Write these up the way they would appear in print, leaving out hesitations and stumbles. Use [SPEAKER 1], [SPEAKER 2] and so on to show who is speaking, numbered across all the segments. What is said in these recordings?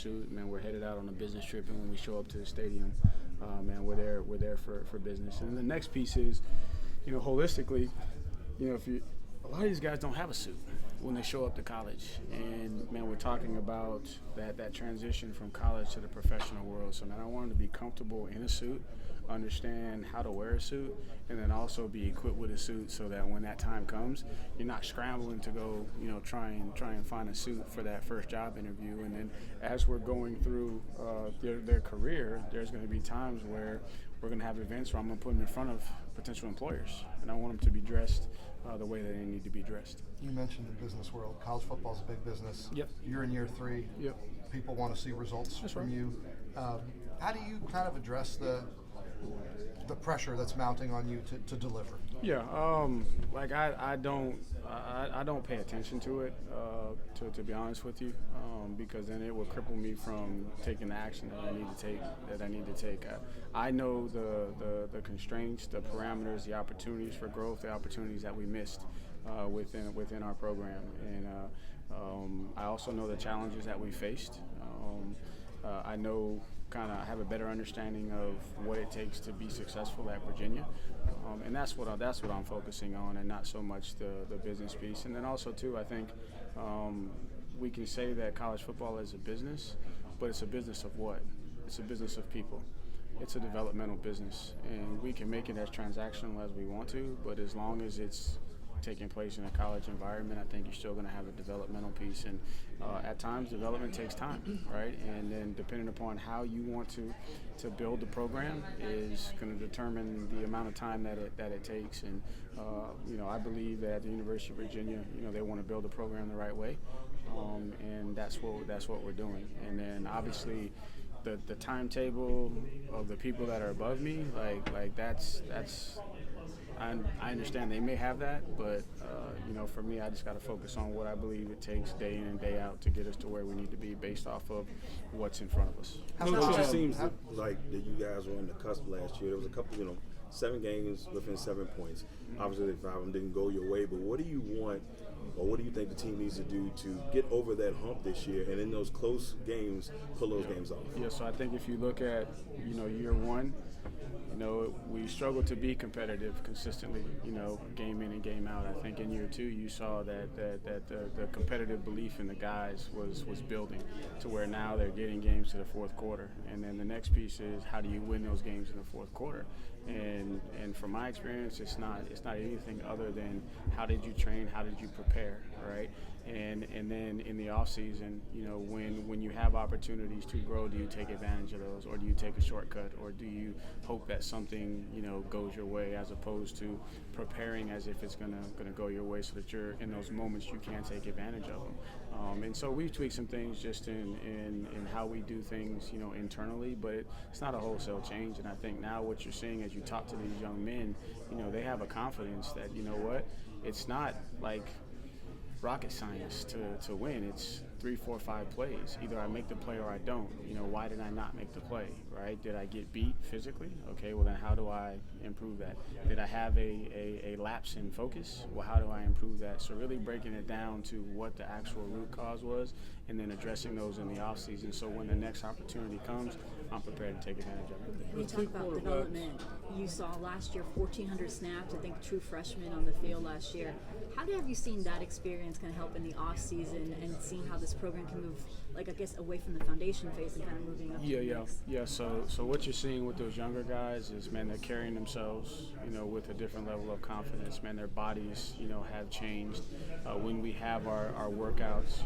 [SPEAKER 1] suit. Man, we're headed out on a business trip, and when we show up to the stadium, man, we're there for business. And the next piece is, holistically, a lot of these guys don't have a suit when they show up to college. And, man, we're talking about that transition from college to the professional world. So, man, I want them to be comfortable in a suit, understand how to wear a suit, and then also be equipped with a suit so that when that time comes, you're not scrambling to go, try and find a suit for that first job interview. And then as we're going through their career, there's going to be times where we're going to have events where I'm going to put them in front of potential employers, and I want them to be dressed the way that they need to be dressed.
[SPEAKER 2] You mentioned the business world. College football is a big business.
[SPEAKER 1] Yep.
[SPEAKER 2] You're in year 3.
[SPEAKER 1] Yep.
[SPEAKER 2] People want to see results
[SPEAKER 1] That's
[SPEAKER 2] from
[SPEAKER 1] right.
[SPEAKER 2] you. How do you kind of address the pressure that's mounting on you to deliver?
[SPEAKER 1] Yeah, I don't pay attention to it, to be honest with you, because then it will cripple me from taking the action that I need to take. I know the constraints, the parameters, the opportunities for growth, the opportunities that we missed within our program, and I also know the challenges that we faced. I know I have a better understanding of what it takes to be successful at Virginia, and that's what I'm focusing on, and not so much the business piece. And then also too, I think we can say that college football is a business, but it's a business of what? It's a business of people. It's a developmental business, and we can make it as transactional as we want to, but as long as it's taking place in a college environment, I think you're still going to have a developmental piece. And at times, development takes time, right? And then depending upon how you want to build the program is going to determine the amount of time that it takes. And I believe that at the University of Virginia, they want to build the program the right way, and that's what we're doing. And then obviously, the timetable of the people that are above me, like that's. I understand they may have that, but for me, I just got to focus on what I believe it takes day in and day out to get us to where we need to be based off of what's in front of us.
[SPEAKER 3] It seems like that you guys were on the cusp last year. There was a couple, 7 games within 7 points. Obviously, 5 of them didn't go your way, but what do you want, or what do you think the team needs to do to get over that hump this year, and in those close games, pull those games off?
[SPEAKER 1] Yeah, so I think if you look at, year 1, we struggled to be competitive consistently, game in and game out. I think in year 2, you saw that the competitive belief in the guys was building to where now they're getting games to the fourth quarter. And then the next piece is, how do you win those games in the fourth quarter? And from my experience, it's not anything other than how did you train, how did you prepare, right? And then in the off season, when you have opportunities to grow, do you take advantage of those, or do you take a shortcut, or do you hope that something goes your way, as opposed to preparing as if it's gonna go your way, so that you're in those moments you can take advantage of them. And so we've tweaked some things just in how we do things, internally, but it's not a wholesale change. And I think now what you're seeing as you talk to these young men, they have a confidence that, it's not like rocket science to win. It's 3, 4, 5 plays. Either I make the play or I don't. Why did I not make the play, right? Did I get beat physically? Okay, well then how do I improve that? Did I have a lapse in focus? Well, how do I improve that? So really breaking it down to what the actual root cause was, and then addressing those in the off season, so when the next opportunity comes, I'm prepared to take advantage of it.
[SPEAKER 4] You talk about development. You saw last year 1,400 snaps, I think true freshmen on the field last year. How have you seen that experience kind of help in the off season, and seeing how this program can move, away from the foundation phase and kind of moving up?
[SPEAKER 1] Yeah. So what you're seeing with those younger guys is, man, they're carrying themselves, with a different level of confidence. Man, their bodies, have changed. When we have our workouts,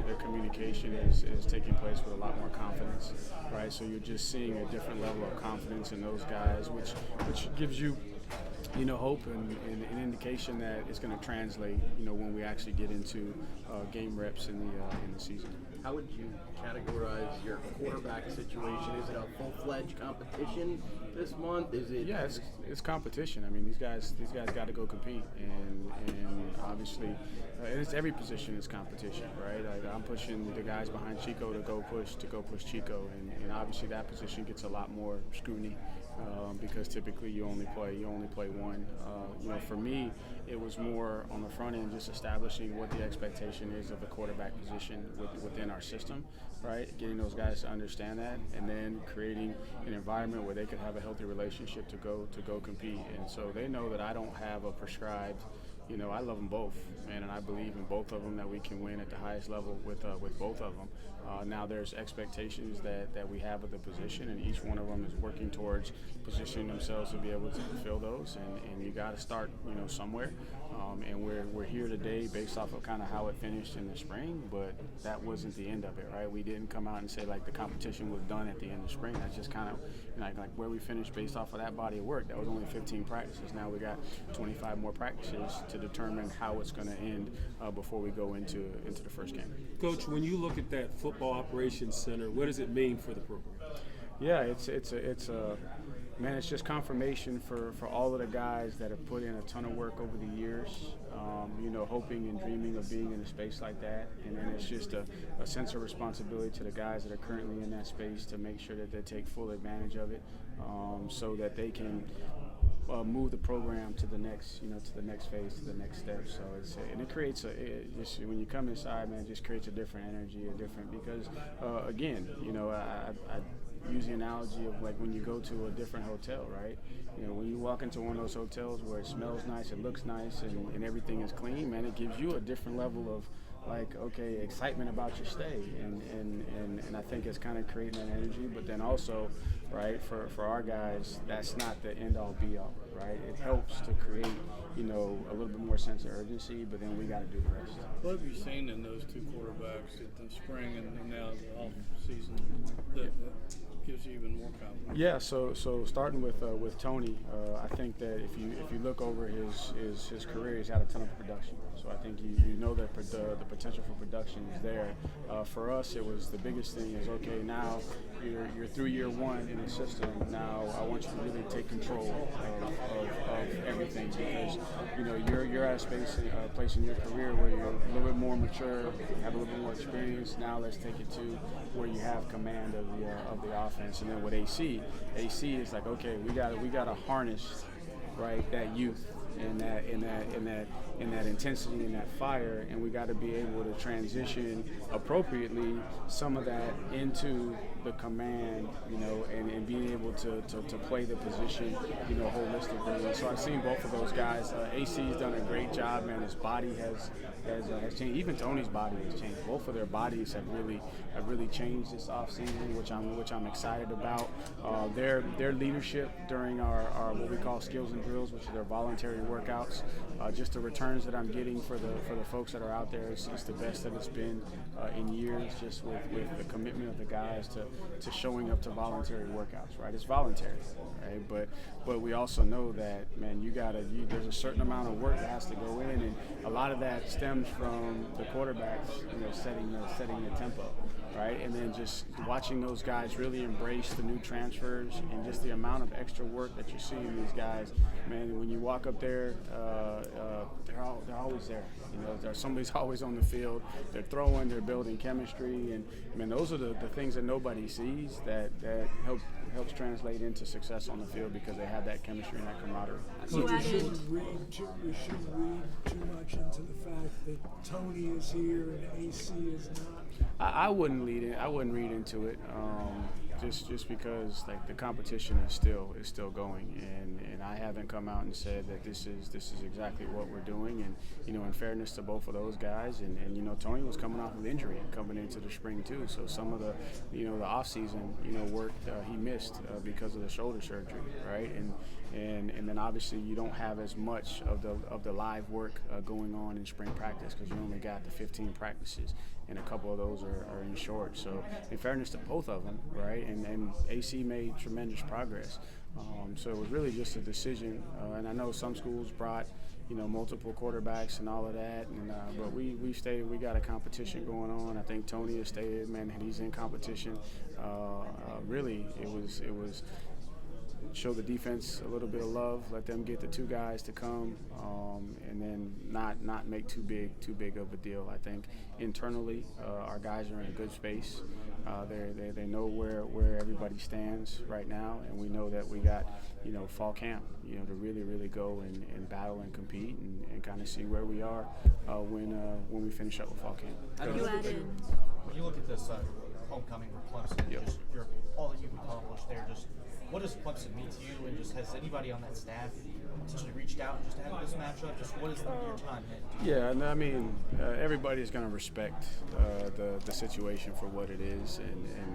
[SPEAKER 1] their communication is taking place with a lot more confidence, right? So you're just seeing a different level of confidence in those guys, which gives you, hope and an indication that it's going to translate, when we actually get into game reps in the season.
[SPEAKER 5] How would you categorize your quarterback situation? Is it a full-fledged competition this month? Is it?
[SPEAKER 1] Yeah, it's competition. I mean, these guys got to go compete, and obviously, it's every position is competition, right? I'm pushing the guys behind Chico to go push Chico, and obviously that position gets a lot more scrutiny. Because typically you only play one. For me, it was more on the front end, just establishing what the expectation is of the quarterback position within our system, right? Getting those guys to understand that, and then creating an environment where they could have a healthy relationship to go compete. And so they know that I don't have a prescribed. I love them both, man, and I believe in both of them that we can win at the highest level with both of them. Now there's expectations that we have of the position, and each one of them is working towards positioning themselves to be able to fulfill those. And you got to start, somewhere. And we're here today based off of kind of how it finished in the spring, but that wasn't the end of it, right? We didn't come out and say like the competition was done at the end of spring. That's just kind of like where we finished based off of that body of work. That was only 15 practices. Now we got 25 more practices to determine how it's going to end before we go into the first game.
[SPEAKER 6] Coach, when you look at that football operations center, what does it mean for the program?
[SPEAKER 1] Yeah, it's just confirmation for all of the guys that have put in a ton of work over the years, hoping and dreaming of being in a space like that. And then it's just a sense of responsibility to the guys that are currently in that space to make sure that they take full advantage of it, so that they can move the program to the next, to the next phase, to the next step. So it creates just when you come inside, man, it just creates a different energy, because again, I use the analogy of like when you go to a different hotel, right? When you walk into one of those hotels where it smells nice, it looks nice, and everything is clean, man, it gives you a different level of excitement about your stay, and I think it's kind of creating that energy. But then also, right, for our guys, that's not the end all be all, right? It helps to create, a little bit more sense of urgency, but then we got to do the rest.
[SPEAKER 7] What have you seen in those two quarterbacks in the spring and now the off season that gives you even more confidence?
[SPEAKER 1] Yeah, so starting with Tony, I think that if you look over his career, he's had a ton of production. So I think you know that the potential for production is there. For us, it was the biggest thing is, okay, now you're through year one in the system. Now I want you to really take control of everything, because you're at a place in your career where you're a little bit more mature, have a little bit more experience. Now let's take it to where you have command of the offense. And then with AC is like, okay, we gotta harness, right, that youth and that intensity and that fire, and we got to be able to transition appropriately some of that into the command, and being able to play the position, holistically. And so I've seen both of those guys. AC's done a great job, man. His body has changed. Even Tony's body has changed. Both of their bodies have really changed this offseason, which I'm excited about. Their leadership during our what we call skills and drills, which are their voluntary workouts. Just the returns that I'm getting for the folks that are out there, it's the best that it's been in years. Just with the commitment of the guys to showing up to voluntary workouts, right? It's voluntary, right? But we also know that, man, there's a certain amount of work that has to go in, and a lot of that stems from the quarterbacks, setting the tempo, right? And then just watching those guys really embrace the new transfers and just the amount of extra work that you see in these guys, man. When you walk up there, they're always there. Somebody's always on the field. They're throwing, they're building chemistry, and man, those are the things that nobody sees that helps translate into success on the field, because they have that chemistry and that camaraderie.
[SPEAKER 8] But we shouldn't read too much into the fact that Tony is here and AC is not.
[SPEAKER 1] I wouldn't read into it, just because like the competition is still going, and I haven't come out and said that this is exactly what we're doing. And in fairness to both of those guys, and Tony was coming off of injury coming into the spring too, so some of the the off season work he missed because of the shoulder surgery, right? And then obviously you don't have as much of the live work going on in spring practice, because you only got the 15 practices, and a couple of those are in short. So in fairness to both of them, right? And AC made tremendous progress. So it was really just a decision. And I know some schools brought multiple quarterbacks and all of that, and but we stated we got a competition going on. I think Tony has stated, man, that he's in competition. Really, it was show the defense a little bit of love, let them get the two guys to come, and then not make too big of a deal. I think internally our guys are in a good space. They know where everybody stands right now, and we know that we got fall camp to really go and battle and compete and kind of see where we are when we finish up with fall camp.
[SPEAKER 4] You added.
[SPEAKER 2] When you look at this
[SPEAKER 9] homecoming for Clemson, and
[SPEAKER 1] Yep.
[SPEAKER 9] just all that you've accomplished there. Just what does Clemson mean to you, and just has anybody on that staff potentially reached out just to have this matchup? Just what is your time meant?
[SPEAKER 1] Yeah, and I mean, everybody's going to respect the situation for what it is,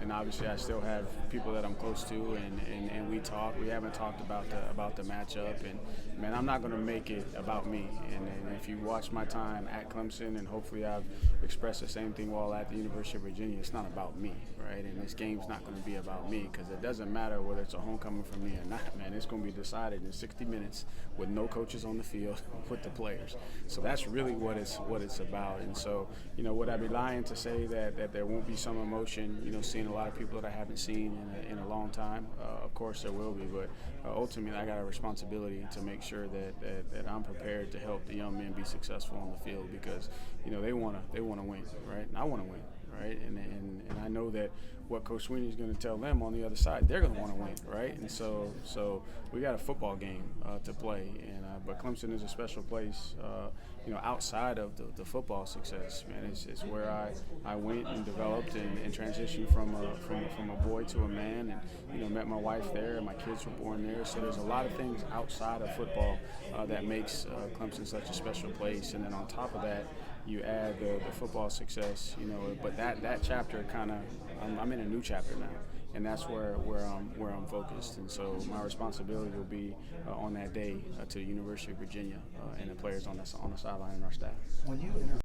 [SPEAKER 1] and obviously I still have people that I'm close to, and we talk. We haven't talked about the matchup, and man, I'm not going to make it about me. And if you watch my time at Clemson, and hopefully I've expressed the same thing while at the University of Virginia, it's not about me, right? And this game's not going to be about me because it doesn't matter whether it's a homecoming for me or not, man. It's going to be decided in 60 minutes with no coaches on the field with the players. So that's really what it's about. And so, would I be lying to say that there won't be some emotion, seeing a lot of people that I haven't seen in a long time? Of course there will be, but ultimately I got a responsibility to make sure that I'm prepared to help the young men be successful on the field because, they want to win, right? And I want to win. Right, and I know that what Coach Sweeney is going to tell them on the other side, they're going to want to win, right? And so we got a football game to play, and but Clemson is a special place, outside of the football success. Man, it's where I went and developed and transitioned from a boy to a man, and met my wife there, and my kids were born there. So there's a lot of things outside of football that makes Clemson such a special place, and then on top of that, you add the football success, but that chapter kind of, I'm in a new chapter now, and that's where I'm focused. And so my responsibility will be on that day to the University of Virginia and the players on the sideline and our staff.
[SPEAKER 2] When you